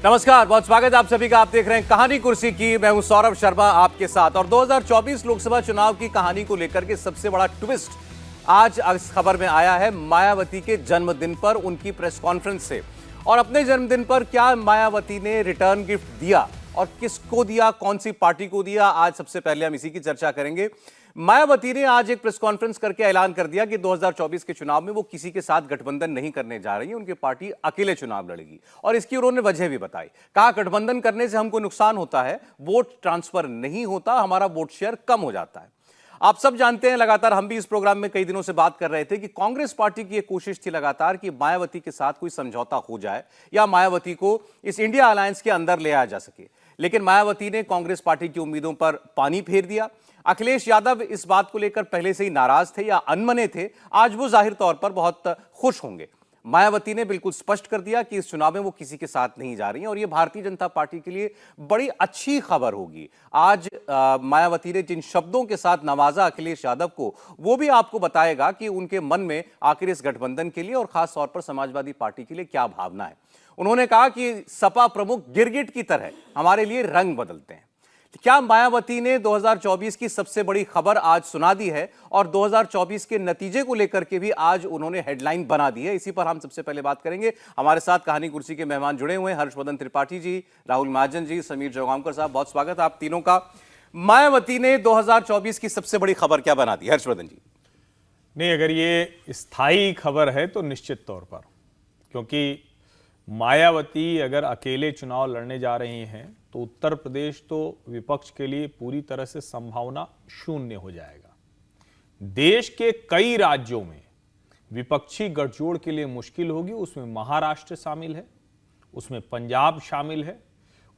नमस्कार, बहुत स्वागत है आप सभी का। आप देख रहे हैं कहानी कुर्सी की। मैं हूं सौरभ शर्मा आपके साथ। और 2024 लोकसभा चुनाव की कहानी को लेकर के सबसे बड़ा ट्विस्ट आज इस खबर में आया है मायावती के जन्मदिन पर उनकी प्रेस कॉन्फ्रेंस से। और अपने जन्मदिन पर क्या मायावती ने रिटर्न गिफ्ट दिया और किसको दिया, कौन सी पार्टी को दिया, आज सबसे पहले हम इसी की चर्चा करेंगे। मायावती ने आज एक प्रेस कॉन्फ्रेंस करके ऐलान कर दिया कि 2024 के चुनाव में वो किसी के साथ गठबंधन नहीं करने जा रही है, उनकी पार्टी अकेले चुनाव लड़ेगी। और इसकी उन्होंने वजह भी बताई। कहा गठबंधन करने से हमको नुकसान होता है, वोट ट्रांसफर नहीं होता, हमारा वोट शेयर कम हो जाता है। आप सब जानते हैं, लगातार हम भी इस प्रोग्राम में कई दिनों से बात कर रहे थे कि कांग्रेस पार्टी की एक कोशिश थी लगातार कि मायावती के साथ कोई समझौता हो जाए या मायावती को इस इंडिया अलायंस के अंदर ले आया जा सके। लेकिन मायावती ने कांग्रेस पार्टी की उम्मीदों पर पानी फेर दिया। अखिलेश यादव इस बात को लेकर पहले से ही नाराज थे या अनमने थे, आज वो जाहिर तौर पर बहुत खुश होंगे। मायावती ने बिल्कुल स्पष्ट कर दिया कि इस चुनाव में वो किसी के साथ नहीं जा रही हैं और ये भारतीय जनता पार्टी के लिए बड़ी अच्छी खबर होगी। आज मायावती ने जिन शब्दों के साथ नवाजा अखिलेश यादव को, वो भी आपको बताएगा कि उनके मन में आखिर इस गठबंधन के लिए और खास तौर पर समाजवादी पार्टी के लिए क्या भावना है। उन्होंने कहा कि सपा प्रमुख गिरगिट की तरह हमारे लिए रंग बदलते हैं। क्या मायावती ने 2024 की सबसे बड़ी खबर आज सुना दी है और 2024 के नतीजे को लेकर के भी आज उन्होंने हेडलाइन बना दी है। इसी पर हम सबसे पहले बात करेंगे। हमारे साथ कहानी कुर्सी के मेहमान जुड़े हुए हैं, हर्षवर्धन त्रिपाठी जी, राहुल महाजन जी, समीर जयगांवकर साहब, बहुत स्वागत है आप तीनों का। मायावती ने 2024 की सबसे बड़ी खबर क्या बना दी, हर्षवर्धन जी? नहीं, अगर ये स्थायी खबर है तो निश्चित तौर पर, क्योंकि मायावती अगर अकेले चुनाव लड़ने जा रही हैं तो उत्तर प्रदेश तो विपक्ष के लिए पूरी तरह से संभावना शून्य हो जाएगा। देश के कई राज्यों में विपक्षी गठजोड़ के लिए मुश्किल होगी। उसमें महाराष्ट्र शामिल है, उसमें पंजाब शामिल है,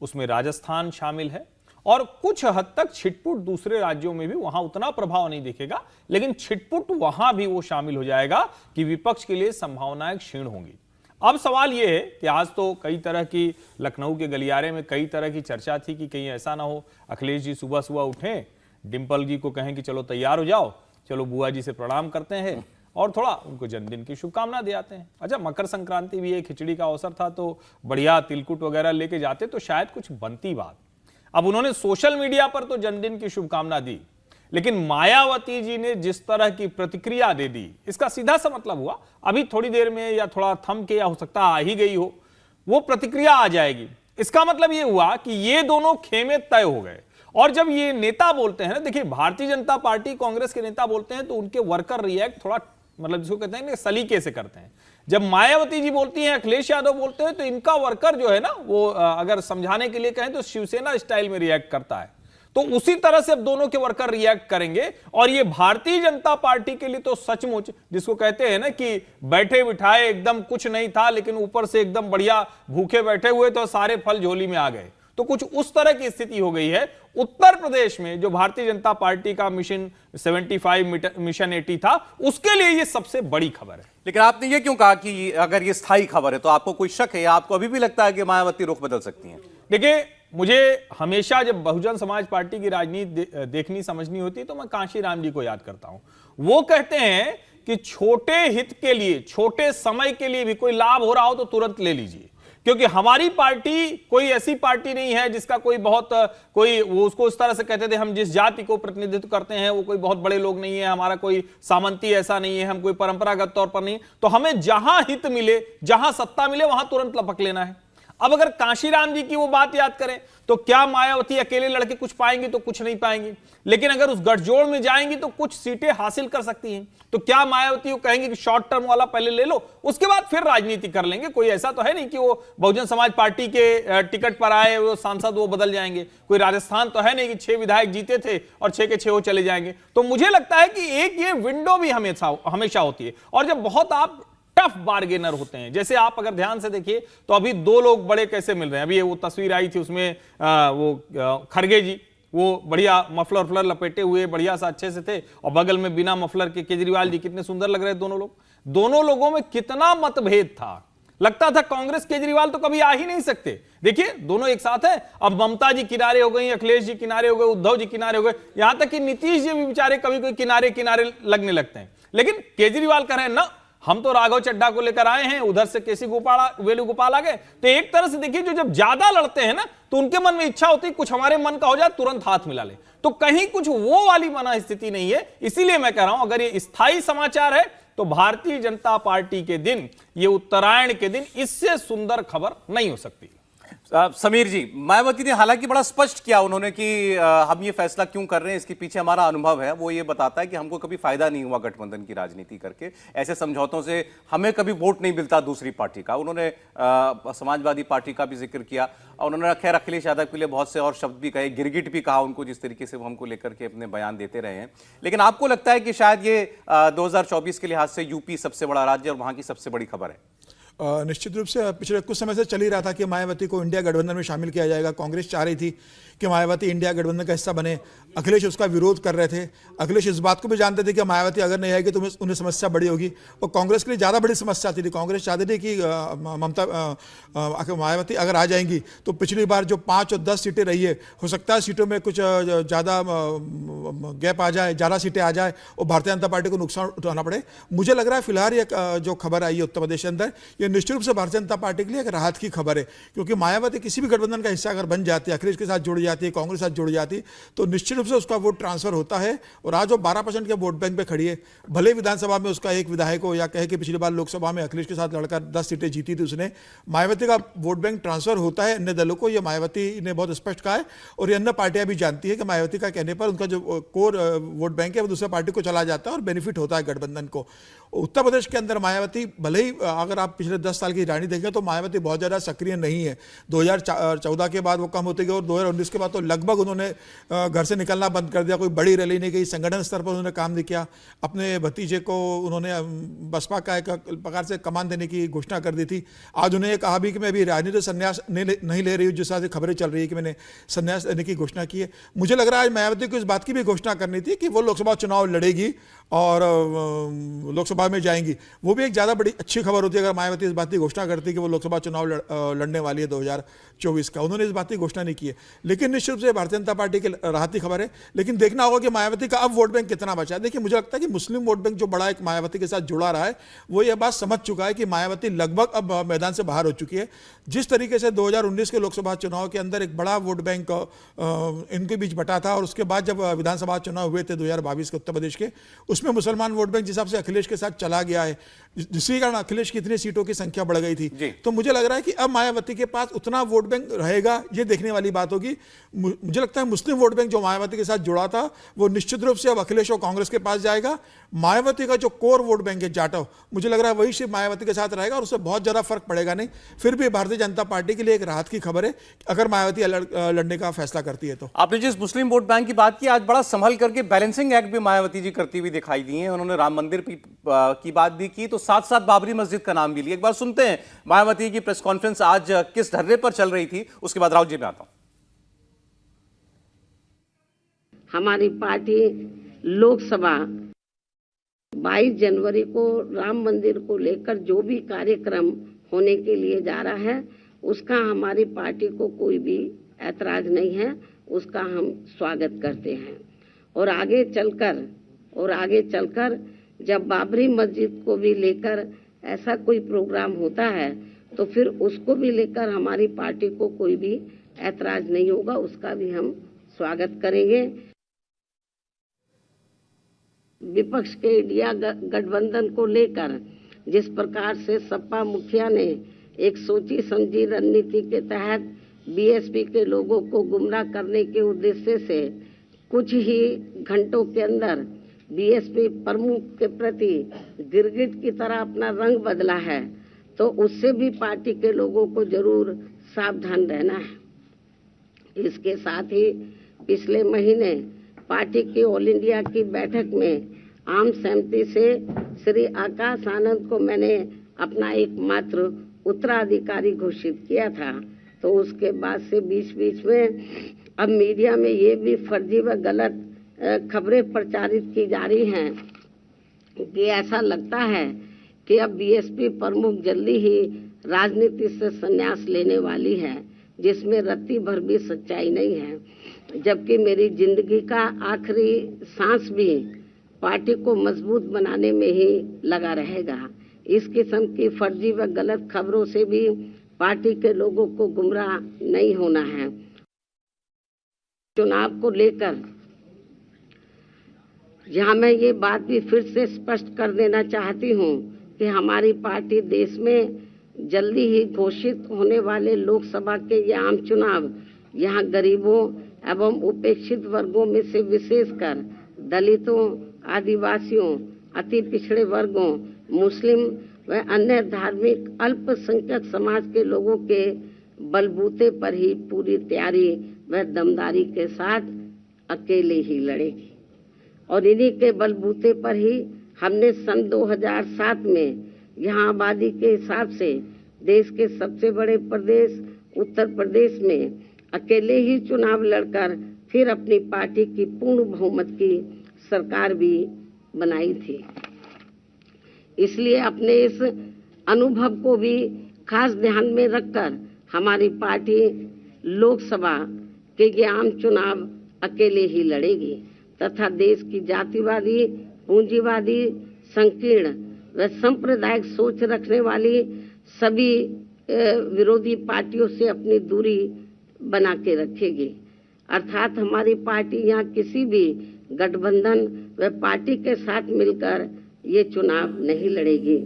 उसमें राजस्थान शामिल है और कुछ हद तक छिटपुट दूसरे राज्यों में भी वहां उतना प्रभाव नहीं दिखेगा, लेकिन छिटपुट वहां भी वो शामिल हो जाएगा कि विपक्ष के लिए संभावनाएं क्षीण होंगी। अब सवाल यह है कि आज तो कई तरह की लखनऊ के गलियारे में कई तरह की चर्चा थी कि कहीं ऐसा ना हो अखिलेश जी सुबह सुबह उठें, डिंपल जी को कहें कि चलो तैयार हो जाओ, चलो बुआ जी से प्रणाम करते हैं और थोड़ा उनको जन्मदिन की शुभकामना दे आते हैं। अच्छा, मकर संक्रांति भी एक खिचड़ी का अवसर था तो बढ़िया तिलकुट वगैरह लेके जाते तो शायद कुछ बनती बात। अब उन्होंने सोशल मीडिया पर तो जन्मदिन की शुभकामना दी, लेकिन मायावती जी ने जिस तरह की प्रतिक्रिया दे दी, इसका सीधा सा मतलब हुआ अभी थोड़ी देर में या थोड़ा थम के या हो सकता आ ही गई हो, वो प्रतिक्रिया आ जाएगी। इसका मतलब ये हुआ कि ये दोनों खेमे तय हो गए। और जब ये नेता बोलते हैं ना, देखिए भारतीय जनता पार्टी कांग्रेस के नेता बोलते हैं तो उनके वर्कर रिएक्ट थोड़ा मतलब जिसको कहते हैं सलीके से करते हैं। जब मायावती जी बोलती हैं, अखिलेश यादव बोलते हैं, तो इनका वर्कर जो है ना वो अगर समझाने के लिए कहें तो शिवसेना स्टाइल में रिएक्ट करता है। तो उसी तरह से अब दोनों के वर्कर रिएक्ट करेंगे और ये भारतीय जनता पार्टी के लिए तो सचमुच जिसको कहते हैं ना कि बैठे बिठाए एकदम कुछ नहीं था, लेकिन ऊपर से एकदम बढ़िया भूखे बैठे हुए तो सारे फल झोली में आ गए, तो कुछ उस तरह की स्थिति हो गई है। उत्तर प्रदेश में जो भारतीय जनता पार्टी का मिशन 75 मिशन 80 था, उसके लिए ये सबसे बड़ी खबर है। लेकिन आपने ये क्यों कहा कि अगर ये स्थायी खबर है तो आपको कोई शक है या आपको अभी भी लगता है कि मायावती रुख बदल सकती हैं? देखिए, मुझे हमेशा जब बहुजन समाज पार्टी की राजनीति देखनी समझनी होती है तो मैं कांशीराम जी को याद करता हूं। वो कहते हैं कि छोटे हित के लिए, छोटे समय के लिए भी कोई लाभ हो रहा हो तो तुरंत ले लीजिए, क्योंकि हमारी पार्टी कोई ऐसी पार्टी नहीं है जिसका कोई बहुत कोई वो उसको उस तरह से कहते थे हम जिस जाति को प्रतिनिधित्व करते हैं वो कोई बहुत बड़े लोग नहीं है, हमारा कोई सामंती ऐसा नहीं है, हम कोई परंपरागत तौर पर नहीं, तो हमें जहां हित मिले, जहां सत्ता मिले वहां तुरंत लपक लेना है। अब अगर कांशीराम जी की वो बात याद करें तो क्या मायावती अकेले लड़के कुछ पाएंगी? तो कुछ नहीं पाएंगी। लेकिन अगर उस गठजोड़ में जाएंगी तो कुछ सीटें हासिल कर सकती हैं। तो क्या मायावती वो कहेंगे कि शॉर्ट टर्म वाला पहले ले लो, उसके बाद फिर राजनीति कर लेंगे? कोई ऐसा तो है नहीं कि वो बहुजन समाज पार्टी के टिकट पर आए वो सांसद वो बदल जाएंगे। कोई राजस्थान तो है नहीं कि 6 विधायक जीते थे और 6 के 6 वो चले जाएंगे। तो मुझे लगता है कि एक ये विंडो भी हमेशा होती है। और जब बहुत आप टफ बार्गेनर होते हैं, जैसे आप अगर ध्यान से देखिए तो अभी 2 लोग बड़े कैसे मिल रहे हैं। अभी वो तस्वीर आई थी उसमें वो खरगे जी वो बढ़िया मफलर वफलर लपेटे हुए बढ़िया सा अच्छे से थे और बगल में बिना मफलर के केजरीवाल जी, कितने सुंदर लग रहे दोनों लोग। दोनों लोगों में कितना मतभेद था, लगता था कांग्रेस केजरीवाल तो कभी आ ही नहीं सकते। देखिए दोनों एक साथ हैं। अब ममता जी किनारे हो गई, अखिलेश जी किनारे हो गए, उद्धव जी किनारे हो गए, यहां तक कि नीतीश जी भी बेचारे कभी कोई किनारे किनारे लगने लगते हैं। लेकिन केजरीवाल कह रहे हैं ना, हम तो राघव चड्ढा को लेकर आए हैं, उधर से केसी वेणुगोपाल आ गए। तो एक तरह से देखिए, जो जब ज्यादा लड़ते हैं ना, तो उनके मन में इच्छा होती है कुछ हमारे मन का हो जाए, तुरंत हाथ मिला ले। तो कहीं कुछ वो वाली मना स्थिति नहीं है। इसीलिए मैं कह रहा हूं, अगर ये स्थायी समाचार है तो भारतीय जनता पार्टी के दिन, ये उत्तरायण के दिन, इससे सुंदर खबर नहीं हो सकती। समीर जी, मायावती ने हालांकि बड़ा स्पष्ट किया उन्होंने कि हम ये फैसला क्यों कर रहे हैं, इसके पीछे हमारा अनुभव है। वो ये बताता है कि हमको कभी फायदा नहीं हुआ गठबंधन की राजनीति करके, ऐसे समझौतों से हमें कभी वोट नहीं मिलता दूसरी पार्टी का। उन्होंने समाजवादी पार्टी का भी जिक्र किया और उन्होंने खैर अखिलेश यादव के लिए बहुत से और शब्द भी कहे, गिरगिट भी कहा उनको, जिस तरीके से वो हमको लेकर के अपने बयान देते रहे हैं। लेकिन आपको लगता है कि शायद ये 2024 के लिहाज से यूपी सबसे बड़ा राज्य और वहां की सबसे बड़ी खबर है? निश्चित रूप से पिछले कुछ समय से चल ही रहा था कि मायावती को इंडिया गठबंधन में शामिल किया जाएगा। कांग्रेस चाह रही थी कि मायावती इंडिया गठबंधन का हिस्सा बने। अखिलेश उसका विरोध कर रहे थे। अखिलेश इस बात को भी जानते थे कि मायावती अगर नहीं आएगी तो उन्हें समस्या बड़ी होगी, और कांग्रेस के लिए ज़्यादा बड़ी समस्या आती थी। कांग्रेस चाहती थी कि मायावती अगर आ जाएंगी तो पिछली बार जो 5 और 10 सीटें रही है, हो सकता है सीटों में कुछ ज़्यादा गैप आ जाए, ज़्यादा सीटें आ जाए और भारतीय जनता पार्टी को नुकसान उठाना पड़े। मुझे लग रहा है फिलहाल ये जो खबर आई है उत्तर प्रदेश के अंदर, ये निश्चित रूप से भारतीय जनता पार्टी के लिए एक राहत की खबर है, क्योंकि मायावती किसी भी गठबंधन का हिस्सा अगर बन जाती है, अखिलेश के साथ जुड़ जाती है, कांग्रेस के साथ जुड़ जाती, तो निश्चित रूप से उसका वोट ट्रांसफर होता है। और आज वो 12% के वोट बैंक पे खड़ी है। भले विधानसभा में उसका एक विधायक हो या कहे कि पिछली बार लोकसभा में अखिलेश के साथ लड़कर 10 सीटें जीती थी उसने, मायावती का वोट बैंक ट्रांसफर होता है अन्य दलों को। यह मायावती ने बहुत स्पष्ट कहा है और ये अन्य पार्टियां भी जानती है कि मायावती का कहने पर उनका जो कोर वोट बैंक है वो दूसरे पार्टी को चला जाता है और बेनिफिट होता है गठबंधन को। उत्तर प्रदेश के अंदर मायावती, भले ही अगर आप पिछले 10 साल की रानी देखें तो मायावती बहुत ज़्यादा सक्रिय नहीं है। 2014 के बाद वो कम होती गई और 2019 के बाद तो लगभग उन्होंने घर से निकलना बंद कर दिया। कोई बड़ी रैली नहीं गई, संगठन स्तर पर उन्होंने काम नहीं किया। अपने भतीजे को उन्होंने बसपा का एक प्रकार से कमान देने की घोषणा कर दी थी। आज उन्हें कहा भी कि मैं अभी राजनीतिक संन्यास नहीं ले रही हूँ, जिस तरह से खबरें चल रही है कि मैंने संन्यास लेने की घोषणा की है। मुझे लग रहा है मायावती को इस बात की भी घोषणा करनी थी कि वो लोकसभा चुनाव लड़ेगी और लोकसभा में जाएंगी। वो भी एक ज़्यादा बड़ी अच्छी खबर होती है अगर मायावती इस बात की घोषणा करती है कि वो लोकसभा चुनाव लड़ने वाली है 2024 का। उन्होंने इस बात की घोषणा नहीं की है। लेकिन निश्चित रूप से भारतीय जनता पार्टी की राहत की खबर है। लेकिन देखना होगा कि मायावती का अब वोट बैंक कितना बचा है। देखिए, मुझे लगता है कि मुस्लिम वोट बैंक जो बड़ा एक मायावती के साथ जुड़ा रहा है, वो ये बात समझ चुका है कि मायावती लगभग अब मैदान से बाहर हो चुकी है। जिस तरीके से 2019 के लोकसभा चुनाव के अंदर एक बड़ा वोट बैंक इनके बीच बटा था और उसके बाद जब विधानसभा चुनाव हुए थे 2022 के उत्तर प्रदेश के, उसमें मुसलमान वोट बैंक जिस हिसाब से अखिलेश के साथ चला गया है, जिसके कारण अखिलेश की इतनी सीटों की संख्या बढ़ गई थी। तो मुझे लग रहा है कि अब मायावती के पास उतना वोट बैंक रहेगा, ये देखने वाली बात होगी। मुझे लगता है मुस्लिम वोट बैंक जो मायावती के साथ जुड़ा था वो निश्चित रूप से अब अखिलेश और कांग्रेस के पास जाएगा। मायावती का जो कोर वोट बैंक है जाटव, मुझे लग रहा है वही सिर्फ मायावती के साथ रहेगा और उससे बहुत ज़्यादा फर्क पड़ेगा नहीं। फिर भी भारतीय जनता पार्टी के लिए एक राहत की खबर है अगर मायावती लड़ने का फैसला करती है तो। आपने जिस मुस्लिम वोट बैंक की बात की, आज बड़ा संभल करके बैलेंसिंग एक्ट भी मायावती जी करती हुई दिखाई दी है। उन्होंने राम मंदिर की बात भी की, तो साथ साथ बाबरी मस्जिद का नाम भी लिया। एक बार सुनते हैं मायावती की प्रेस कॉन्फ्रेंस आज किस धरने पर चल रही थी, उसके बाद राहुल जी में आता हूं। हमारी पार्टी लोकसभा 22 जनवरी को राम मंदिर को लेकर जो भी कार्यक्रम होने के लिए जा रहा है, उसका हमारी पार्टी को कोई भी ऐतराज नहीं है, उसका हम स्वागत करते हैं। और आगे चलकर जब बाबरी मस्जिद को भी लेकर ऐसा कोई प्रोग्राम होता है तो फिर उसको भी लेकर हमारी पार्टी को कोई भी ऐतराज नहीं होगा, उसका भी हम स्वागत करेंगे। विपक्ष के इंडिया गठबंधन को लेकर जिस प्रकार से सपा मुखिया ने एक सोची समझी रणनीति के तहत बीएसपी के लोगों को गुमराह करने के उद्देश्य से कुछ ही घंटों के अंदर बीएसपी प्रमुख के प्रति गिरगिट की तरह अपना रंग बदला है, तो उससे भी पार्टी के लोगों को जरूर सावधान रहना है। इसके साथ ही पिछले महीने पार्टी की ऑल इंडिया की बैठक में आम सहमति से श्री आकाश आनंद को मैंने अपना एकमात्र उत्तराधिकारी घोषित किया था। तो उसके बाद से बीच में अब मीडिया में ये भी फर्जी व गलत खबरें प्रचारित की जा रही हैं कि ऐसा लगता है कि अब बीएसपी प्रमुख जल्दी ही राजनीति से संन्यास लेने वाली है, जिसमें रत्ती भर भी सच्चाई नहीं है। जबकि मेरी जिंदगी का आखिरी सांस भी पार्टी को मजबूत बनाने में ही लगा रहेगा। इस किस्म की फर्जी व गलत खबरों से भी पार्टी के लोगों को गुमराह नहीं होना है। चुनाव को लेकर यहाँ मैं ये बात भी फिर से स्पष्ट कर देना चाहती हूँ कि हमारी पार्टी देश में जल्दी ही घोषित होने वाले लोकसभा के ये आम चुनाव यहाँ गरीबों एवं उपेक्षित वर्गों में से विशेषकर दलितों, आदिवासियों, अति पिछड़े वर्गों, मुस्लिम व अन्य धार्मिक अल्पसंख्यक समाज के लोगों के बलबूते पर ही पूरी तैयारी व दमदारी के साथ अकेले ही लड़ेगी और इन्हीं के बलबूते पर ही हमने सन 2007 में यहाँ आबादी के हिसाब से देश के सबसे बड़े प्रदेश उत्तर प्रदेश में अकेले ही चुनाव लड़कर फिर अपनी पार्टी की पूर्ण बहुमत की सरकार भी बनाई थी। इसलिए अपने इस अनुभव को भी खास ध्यान में रखकर हमारी पार्टी लोकसभा के ये आम चुनाव अकेले ही लड़ेगी तथा देश की जातिवादी, पूंजीवादी, संकीर्ण व सांप्रदायिक सोच रखने वाली सभी विरोधी पार्टियों से अपनी दूरी बना के रखेगी। अर्थात हमारी पार्टी यहाँ किसी भी गठबंधन व पार्टी के साथ मिलकर ये चुनाव नहीं लड़ेगी।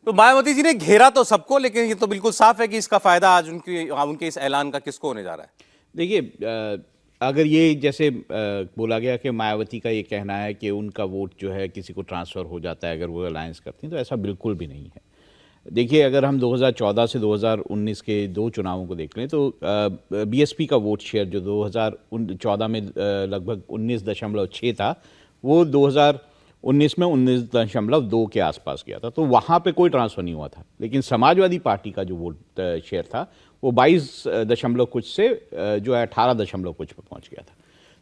तो मायावती जी ने घेरा तो सबको, लेकिन ये तो बिल्कुल साफ है कि इसका फायदा आज उनके इस ऐलान का किसको होने जा रहा है? देखिए, अगर ये जैसे बोला गया कि मायावती का ये कहना है कि उनका वोट जो है किसी को ट्रांसफ़र हो जाता है अगर वो अलायंस करती हैं, तो ऐसा बिल्कुल भी नहीं है। देखिए, अगर हम 2014 से 2019 के दो चुनावों को देख लें तो बीएसपी का वोट शेयर जो 2014 में लगभग 19.6 था, वो 2019 में 19.2 के आसपास गया था, तो वहाँ पे कोई ट्रांसफ़र नहीं हुआ था। लेकिन समाजवादी पार्टी का जो वोट शेयर था वो 22 दशमलव कुछ से जो है 18 दशमलव कुछ पे पहुँच गया था।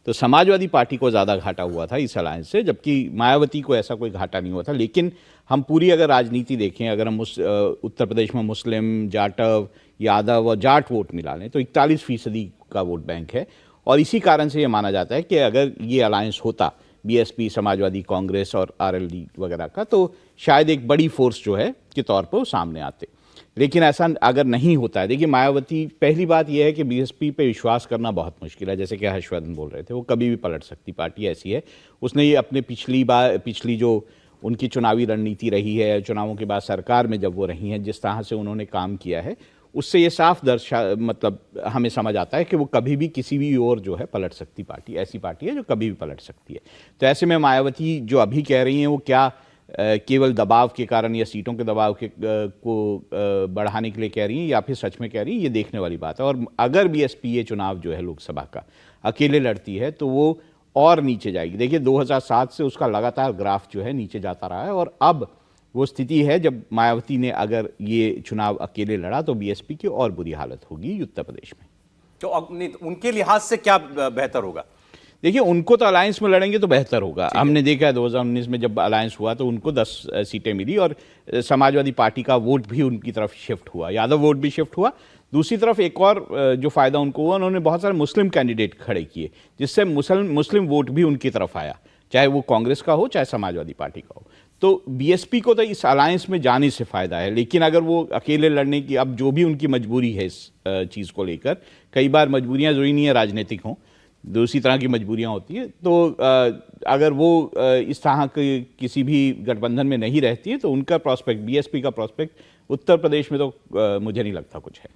तो समाजवादी पार्टी को ज़्यादा घाटा हुआ था इस अलायंस से, जबकि मायावती को ऐसा कोई घाटा नहीं हुआ था। लेकिन हम पूरी अगर राजनीति देखें, अगर हम उत्तर प्रदेश में मुस्लिम, जाटव, यादव और जाट वोट मिला लें तो 41% का वोट बैंक है। और इसी कारण से ये माना जाता है कि अगर ये अलायंस होता बीएसपी, समाजवादी, कांग्रेस और आरएलडी वगैरह का, तो शायद एक बड़ी फोर्स जो है के तौर पर वो सामने आते। लेकिन ऐसा अगर नहीं होता है, देखिए मायावती, पहली बात यह है कि बीएसपी पे विश्वास करना बहुत मुश्किल है। जैसे कि हर्षवर्धन बोल रहे थे, वो कभी भी पलट सकती पार्टी ऐसी है। उसने ये अपने पिछली जो उनकी चुनावी रणनीति रही है, चुनावों के बाद सरकार में जब वो रही हैं, जिस तरह से उन्होंने काम किया है, उससे ये साफ मतलब हमें समझ आता है कि वो कभी भी किसी भी ओर जो है पलट सकती पार्टी, ऐसी पार्टी है जो कभी भी पलट सकती है। तो ऐसे में मायावती जो अभी कह रही हैं वो क्या केवल दबाव के कारण या सीटों के दबाव को बढ़ाने के लिए कह रही हैं या फिर सच में कह रही हैं, ये देखने वाली बात है। और अगर बीएसपी ये चुनाव जो है लोकसभा का अकेले लड़ती है तो वो और नीचे जाएगी। देखिए 2007 से उसका लगातार ग्राफ जो है नीचे जाता रहा है और अब वो स्थिति है जब मायावती ने अगर ये चुनाव अकेले लड़ा तो बीएसपी की और बुरी हालत होगी उत्तर प्रदेश में। तो उनके लिहाज से क्या बेहतर होगा? देखिए, उनको तो अलायंस में लड़ेंगे तो बेहतर होगा। हमने देखा है 2019 में जब अलायंस हुआ तो उनको 10 सीटें मिली और समाजवादी पार्टी का वोट भी उनकी तरफ शिफ्ट हुआ, यादव वोट भी शिफ्ट हुआ। दूसरी तरफ एक और जो फायदा उनको हुआ, उन्होंने बहुत सारे मुस्लिम कैंडिडेट खड़े किए, जिससे मुस्लिम वोट भी उनकी तरफ आया, चाहे वो कांग्रेस का हो चाहे समाजवादी पार्टी का हो। तो बीएसपी को तो इस अलायंस में जाने से फायदा है, लेकिन अगर वो अकेले लड़ने की, अब जो भी उनकी मजबूरी है इस चीज़ को लेकर, कई बार मजबूरियां जरूरी नहीं है राजनीतिक हों, दूसरी तरह की मजबूरियां होती है, तो अगर वो इस तरह के किसी भी गठबंधन में नहीं रहती है तो उनका प्रॉस्पेक्ट, बीएसपी का प्रॉस्पेक्ट उत्तर प्रदेश में तो मुझे नहीं लगता कुछ है।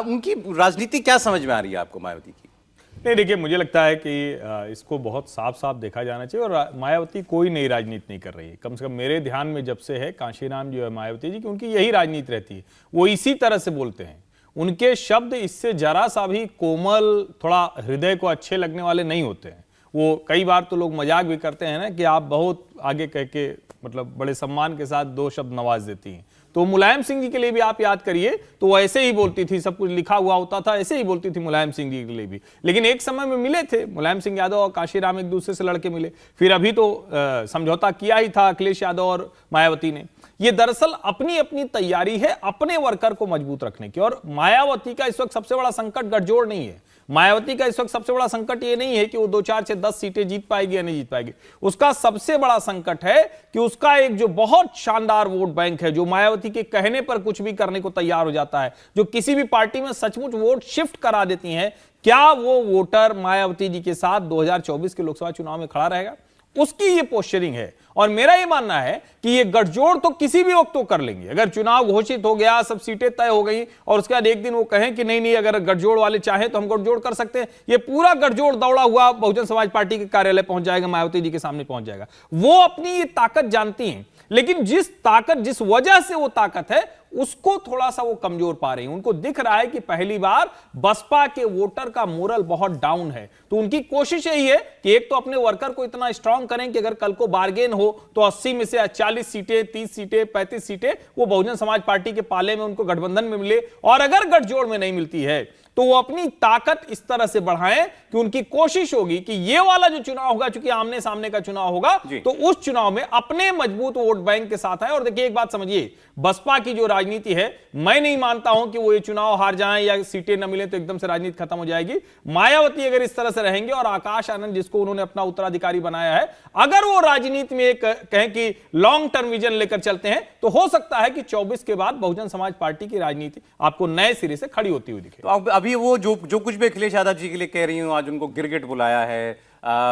उनकी राजनीति क्या समझ में आ रही है आपको मायावती की? नहीं, देखिए, मुझे लगता है कि इसको बहुत साफ साफ देखा जाना चाहिए और मायावती कोई नई राजनीति नहीं कर रही है। कम से कम मेरे ध्यान में जब से है कांशीराम जो है मायावती जी की, उनकी यही राजनीति रहती है। वो इसी तरह से बोलते हैं, उनके शब्द इससे जरा सा भी कोमल, थोड़ा हृदय को अच्छे लगने वाले नहीं होते हैं। वो कई बार तो लोग मजाक भी करते हैं ना कि आप बहुत आगे कह के मतलब बड़े सम्मान के साथ 2 शब्द नवाज देती हैं, तो मुलायम सिंह जी के लिए भी आप याद करिए तो वो ऐसे ही बोलती थी, सब कुछ लिखा हुआ होता था, ऐसे ही बोलती थी मुलायम सिंह जी के लिए भी। लेकिन एक समय में मिले थे मुलायम सिंह यादव और काशीराम, एक दूसरे से लड़के मिले। फिर अभी तो समझौता किया ही था अखिलेश यादव और मायावती ने। ये दरअसल अपनी अपनी तैयारी है अपने वर्कर को मजबूत रखने की। और मायावती का इस वक्त सबसे बड़ा संकट गठजोड़ नहीं है। मायावती का इस वक्त सबसे बड़ा संकट ये नहीं है कि वो 2, 4 से 10 सीटें जीत पाएगी या नहीं जीत पाएगी। उसका सबसे बड़ा संकट है कि उसका एक जो बहुत शानदार वोट बैंक है, जो मायावती के कहने पर कुछ भी करने को तैयार हो जाता है, जो किसी भी पार्टी में सचमुच वोट शिफ्ट करा देती हैं, क्या वो वोटर मायावती जी के साथ 2024 के लोकसभा चुनाव में खड़ा रहेगा? उसकी ये पोस्चरिंग है। और मेरा ये मानना है कि ये गठजोड़ तो किसी भी वक्त तो कर लेंगे। अगर चुनाव घोषित हो गया, सब सीटें तय हो गई और उसके बाद एक दिन वो कहें कि नहीं अगर गठजोड़ वाले चाहें तो हम गठजोड़ कर सकते हैं, ये पूरा गठजोड़ दौड़ा हुआ बहुजन समाज पार्टी के कार्यालय पहुंच जाएगा, मायावती जी के सामने पहुंच जाएगा। वो अपनी ये ताकत जानती हैं, लेकिन जिस वजह से वो ताकत है उसको थोड़ा सा वो कमजोर पा रही हैं। उनको दिख रहा है कि पहली बार बसपा के वोटर का मोरल बहुत डाउन है। तो उनकी कोशिश यही है कि एक तो अपने वर्कर को इतना स्ट्रांग करें कि अगर कल को बार्गेन हो तो 80 में से 40 सीटें, 30 सीटें, 35 सीटें वो बहुजन समाज पार्टी के पाले में उनको गठबंधन में मिले। और अगर गठजोड़ में नहीं मिलती है तो वो अपनी ताकत इस तरह से बढ़ाएं कि उनकी कोशिश होगी कि ये वाला जो चुनाव होगा, चूंकि आमने सामने का चुनाव होगा, तो उस चुनाव में अपने मजबूत वोट बैंक के साथ आए। और देखिए एक बात समझिए, बसपा की जो राजनीति है, मैं नहीं मानता हूं कि वो ये चुनाव हार जाएं या सीटें न मिले तो एकदम से राजनीति खत्म हो जाएगी। मायावती अगर इस तरह से रहेंगे और आकाश आनंद जिसको उन्होंने अपना उत्तराधिकारी बनाया है, अगर वो राजनीति में एक कहें कि लॉन्ग टर्म विजन लेकर चलते हैं, तो हो सकता है कि 24 के बाद बहुजन समाज पार्टी की राजनीति आपको नए सिरे से खड़ी होती हुई दिखे। तो अभी वो जो कुछ भी अखिलेश यादव जी के लिए कह रही हूँ, आज उनको गिरगिट बुलाया है,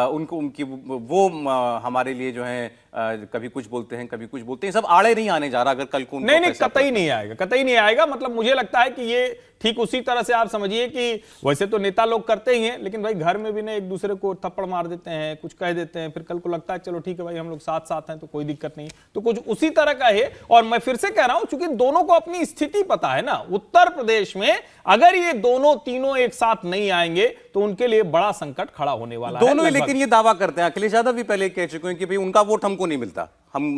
उनकी वो हमारे लिए जो है कभी कुछ बोलते हैं कभी कुछ बोलते हैं, सब आड़े नहीं आने जा रहा। अगर कल को नहीं कतई नहीं आएगा, कतई नहीं आएगा। मतलब मुझे लगता है कि ये ठीक उसी तरह से आप समझिए कि वैसे तो नेता लोग करते ही हैं, लेकिन भाई घर में भी ना एक दूसरे को थप्पड़ मार देते हैं, कुछ कह देते हैं, फिर कल को लगता है चलो ठीक है भाई हम लोग साथ साथ हैं तो कोई दिक्कत नहीं। तो कुछ उसी तरह का है। और मैं फिर से कह रहा हूं, चूंकि दोनों को अपनी स्थिति पता है ना, उत्तर प्रदेश में अगर ये दोनों तीनों एक साथ नहीं आएंगे तो उनके लिए बड़ा संकट खड़ा होने वाला है। दोनों लेकिन ये दावा करते हैं, अखिलेश यादव भी पहले कह चुके हैं कि भाई उनका वोट हमको नहीं मिलता, हम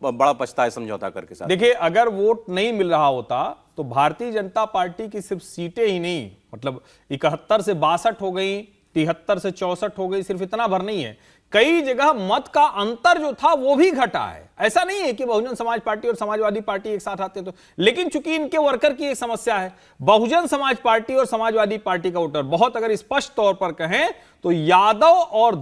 बड़ा पछता है समझौता करके साथ। देखिए अगर वोट नहीं मिल रहा होता तो भारतीय जनता पार्टी की सिर्फ सीटें ही नहीं, मतलब 71 से 62 हो गई, 73 से 64 हो गई, सिर्फ इतना भर नहीं है, कई जगह मत का अंतर जो था वो भी घटा है। ऐसा नहीं है कि बहुजन समाज पार्टी और समाजवादी पार्टी एक साथ आते तो, लेकिन चूंकि इनके वर्कर की एक समस्या है, बहुजन समाज पार्टी और समाजवादी पार्टी का वोटर बहुत, अगर स्पष्ट तौर पर कहें तो यादव और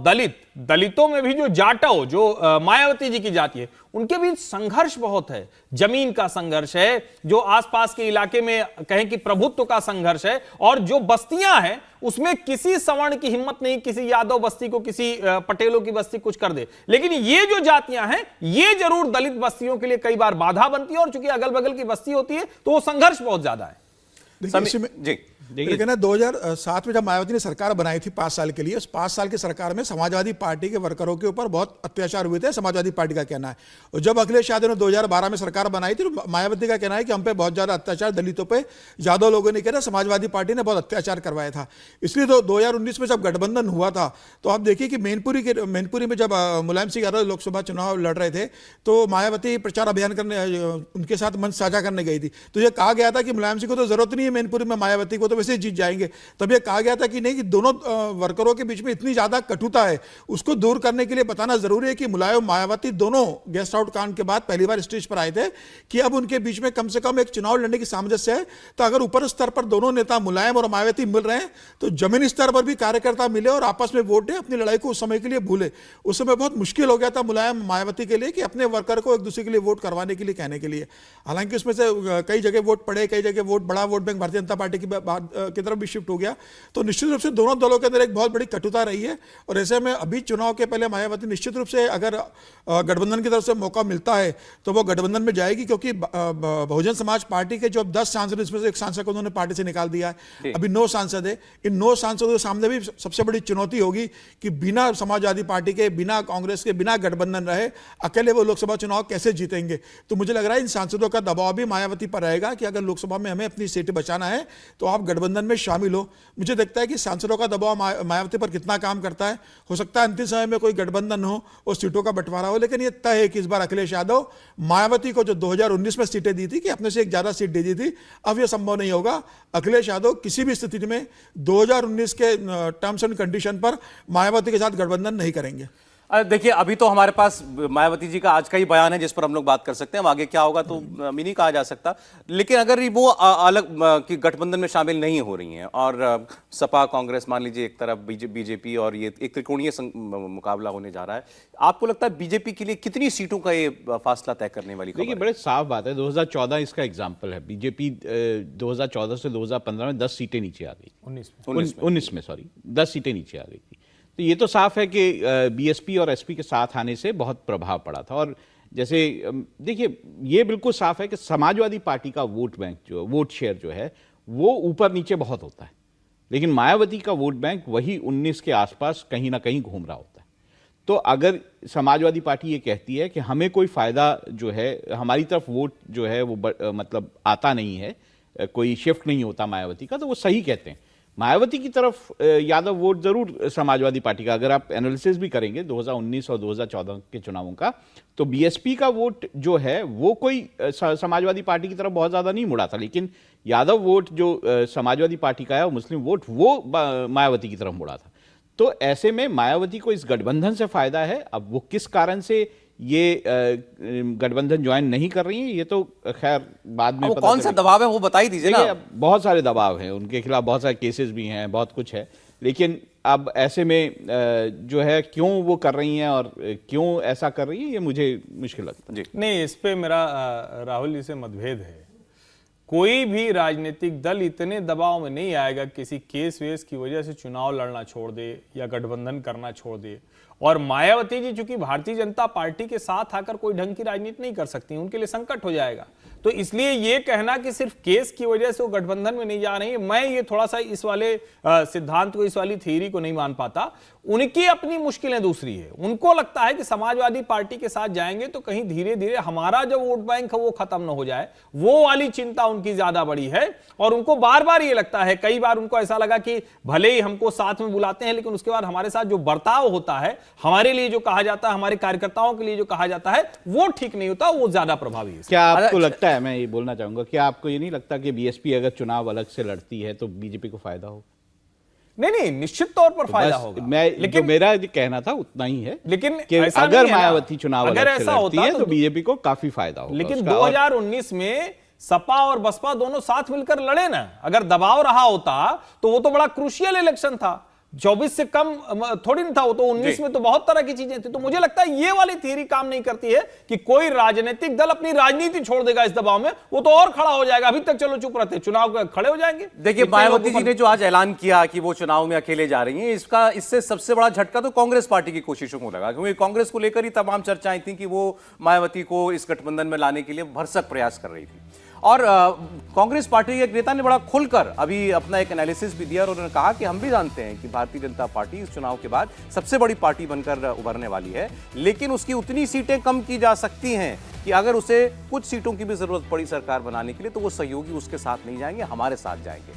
दलितों में भी जो जाटव, जो मायावती जी की जाति है, उनके बीच संघर्ष बहुत है। जमीन का संघर्ष है, जो आसपास के इलाके में कहें कि प्रभुत्व का संघर्ष है, और जो बस्तियां हैं उसमें किसी सवर्ण की हिम्मत नहीं, किसी यादव बस्ती को, किसी पटेलों की बस्ती कुछ कर दे। लेकिन ये जो जातियां हैं ये जरूर दलित बस्तियों के लिए कई बार बाधा बनती है, और चूंकि अगल बगल की बस्ती होती है तो वो संघर्ष बहुत ज्यादा है। जी देखिए ना, 2007 में जब मायावती ने सरकार बनाई थी 5 साल के लिए, उस 5 साल की सरकार में समाजवादी पार्टी के वर्करों के ऊपर बहुत अत्याचार हुए थे, समाजवादी पार्टी का कहना है। और जब अखिलेश यादव ने 2012 में सरकार बनाई थी तो मायावती का कहना है कि हम पे बहुत ज़्यादा अत्याचार दलितों पे यादव लोगों ने किया था, समाजवादी पार्टी ने बहुत अत्याचार करवाया था। इसलिए तो 2019 में जब गठबंधन हुआ था तो आप देखिए कि मैनपुरी में जब मुलायम सिंह यादव लोकसभा चुनाव लड़ रहे थे तो मायावती प्रचार अभियान करने उनके साथ मंच साझा करने गई थी। तो ये कहा गया था कि मुलायम सिंह को तो जरूरत नहीं है मैनपुरी में, मायावती को तो वैसे ही जीत जाएंगे। तब यह कहा गया था कि नहीं, कि दोनों वर्करों के बीच में इतनी ज्यादा कटुता है, उसको दूर करने के लिए बताना जरूरी है कि मुलायम मायावती दोनों गेस्ट आउट कांड के बाद पहली बार स्टेज पर आए थे कि अब उनके बीच में कम से कम एक चुनाव लड़ने की सामंजस्य है। तो अगर ऊपर स्तर पर दोनों नेता मुलायम और मायावती मिल रहे हैं तो जमीनी स्तर पर भी कार्यकर्ता मिले और आपस में वोट दें, अपनी लड़ाई को उस समय के लिए भूले। उस समय बहुत मुश्किल हो गया था मुलायम मायावती के लिए कि अपने वर्कर को एक दूसरे के लिए वोट करवाने के लिए कहने के लिए। हालांकि उसमें से कई जगह वोट पड़े, कई जगह वोट बड़ा vote bank Bharatiya Janata party की तरफ भी शिफ्ट हो गया। तो निश्चित रूप से दोनों दलों के अंदर एक बहुत बड़ी कटुता रही है। और ऐसे में अभी चुनाव के पहले मायावती निश्चित रूप से अगर गठबंधन की तरफ से मौका मिलता है तो वो गठबंधन में जाएगी, क्योंकि बहुजन समाज पार्टी के जो 10 सांसद, इसमें से एक सांसद को उन्होंने पार्टी से निकाल दिया है, अभी 9 सांसद है। इन 9 सांसदों के सामने भी सबसे बड़ी चुनौती होगी कि बिना समाजवादी पार्टी के, बिना कांग्रेस के, बिना गठबंधन रहे अकेले वो लोकसभा चुनाव कैसे जीतेंगे। तो मुझे लग रहा है इन सांसदों का दबाव भी मायावती पर रहेगा कि अगर लोकसभा में हमें अपनी सीटें बचाना है तो आप गठबंधन में शामिल हो। मुझे लगता है कि सांसदों का दबाव मायावती पर कितना काम करता है। हो सकता है अंतिम समय में कोई गठबंधन हो और सीटों का बंटवारा हो, लेकिन ये तय है कि इस बार अखिलेश यादव मायावती को जो 2019 में सीटें दी थी कि अपने से एक ज्यादा सीट दे दी थी, अब यह संभव नहीं होगा। अखिलेश यादव किसी भी स्थिति में 2019 के टर्म्स एंड कंडीशन पर मायावती के साथ गठबंधन नहीं करेंगे। देखिए, अभी तो हमारे पास मायावती जी का आज का ही बयान है जिस पर हम लोग बात कर सकते हैं। आगे क्या होगा तो नहीं कहा जा सकता, लेकिन अगर वो अलग की गठबंधन में शामिल नहीं हो रही हैं और सपा कांग्रेस मान लीजिए एक तरफ, बीजेपी, और ये एक त्रिकोणीय मुकाबला होने जा रहा है, आपको लगता है बीजेपी के लिए कितनी सीटों का ये फासला तय करने वाली? देखिए, बड़े साफ बात है, 2014 इसका एग्जाम्पल है। बीजेपी 2014 से 2015 में 10 सीटें नीचे आ गई थी, 19 में सॉरी 10 सीटें नीचे आ गई थी। तो ये तो साफ है कि बीएसपी और एसपी के साथ आने से बहुत प्रभाव पड़ा था। और जैसे देखिए, ये बिल्कुल साफ है कि समाजवादी पार्टी का वोट बैंक जो वोट शेयर जो है वो ऊपर नीचे बहुत होता है, लेकिन मायावती का वोट बैंक वही 19 के आसपास कहीं ना कहीं घूम रहा होता है। तो अगर समाजवादी पार्टी ये कहती है कि हमें कोई फायदा जो है, हमारी तरफ वोट जो है वो मतलब आता नहीं है, कोई शिफ्ट नहीं होता मायावती का, तो वो सही कहते हैं। मायावती की तरफ यादव वोट जरूर समाजवादी पार्टी का, अगर आप एनालिसिस भी करेंगे 2019 और 2014 के चुनावों का, तो बीएसपी का वोट जो है वो कोई समाजवादी पार्टी की तरफ बहुत ज्यादा नहीं मुड़ा था, लेकिन यादव वोट जो समाजवादी पार्टी का है, मुस्लिम वोट, वो मायावती की तरफ मुड़ा था। तो ऐसे में मायावती को इस गठबंधन से फायदा है। अब वो किस कारण से ये गठबंधन ज्वाइन नहीं कर रही है, ये तो खैर बाद में वो कौन सा दबाव है वो बता ही दीजिए ना। बहुत सारे दबाव हैं उनके खिलाफ, बहुत सारे केसेस भी हैं, बहुत कुछ है, लेकिन अब ऐसे में जो है क्यों वो कर रही हैं और क्यों ऐसा कर रही है, ये मुझे मुश्किल लगता है। नहीं, इस पे मेरा राहुल जी से मतभेद है। कोई भी राजनीतिक दल इतने दबाव में नहीं आएगा किसी केस वेस की वजह से चुनाव लड़ना छोड़ दे या गठबंधन करना छोड़ दे। और मायावती जी चूंकि भारतीय जनता पार्टी के साथ आकर कोई ढंग की राजनीति नहीं कर सकती, उनके लिए संकट हो जाएगा। तो इसलिए ये कहना कि सिर्फ केस की वजह से वो गठबंधन में नहीं जा रही है, मैं ये थोड़ा सा इस वाले सिद्धांत को, इस वाली थ्योरी को नहीं मान पाता। उनकी अपनी मुश्किलें दूसरी है। उनको लगता है कि समाजवादी पार्टी के साथ जाएंगे तो कहीं धीरे धीरे हमारा जो वोट बैंक है वो खत्म न हो जाए, वो वाली चिंता उनकी ज्यादा बड़ी है। और उनको बार बार ये लगता है, कई बार उनको ऐसा लगा कि भले ही हमको साथ में बुलाते हैं, लेकिन उसके बाद हमारे साथ जो बर्ताव होता है, हमारे लिए जो कहा जाता है, हमारे कार्यकर्ताओं के लिए जो कहा जाता है, वो ठीक नहीं होता, वो ज्यादा प्रभावी है। क्या आपको लगता है, मैं ये बोलना चाहूंगा, क्या आपको ये नहीं लगता कि बीएसपी अगर चुनाव अलग से लड़ती है तो बीजेपी को फायदा होगा? नहीं, निश्चित तौर पर फायदा होगा। लेकिन जो मेरा कहना था उतना ही है, लेकिन कि अगर मायावती चुनाव अलग से लड़ती है तो बीजेपी को काफी फायदा होगा। लेकिन 2019 में सपा और बसपा दोनों साथ मिलकर लड़े ना, अगर दबाव रहा होता तो वो तो बड़ा क्रूशियल इलेक्शन था। 24 से कम थोड़ी नहीं था वो तो, 19 में तो बहुत तरह की चीजें थी। तो मुझे लगता है ये वाली थ्योरी काम नहीं करती है कि कोई राजनीतिक दल अपनी राजनीति छोड़ देगा इस दबाव में, वो तो और खड़ा हो जाएगा। अभी तक चलो चुप रहते, चुनाव खड़े हो जाएंगे। देखिए, मायावती जी ने जो आज ऐलान किया कि वो चुनाव में अकेले जा रही हैं, इससे सबसे बड़ा झटका तो कांग्रेस पार्टी की कोशिशों को लगा, क्योंकि कांग्रेस को लेकर ही तमाम चर्चाएं थी कि वो मायावती को इस गठबंधन में लाने के लिए भरसक प्रयास कर रही थी। और कांग्रेस पार्टी के एक नेता ने बड़ा खुलकर अभी अपना एक एनालिसिस भी दिया और उन्होंने कहा कि हम भी जानते हैं कि भारतीय जनता पार्टी इस चुनाव के बाद सबसे बड़ी पार्टी बनकर उभरने वाली है, लेकिन उसकी उतनी सीटें कम की जा सकती हैं कि अगर उसे कुछ सीटों की भी जरूरत पड़ी सरकार बनाने के लिए तो वो सहयोगी उसके साथ नहीं जाएंगे, हमारे साथ जाएंगे।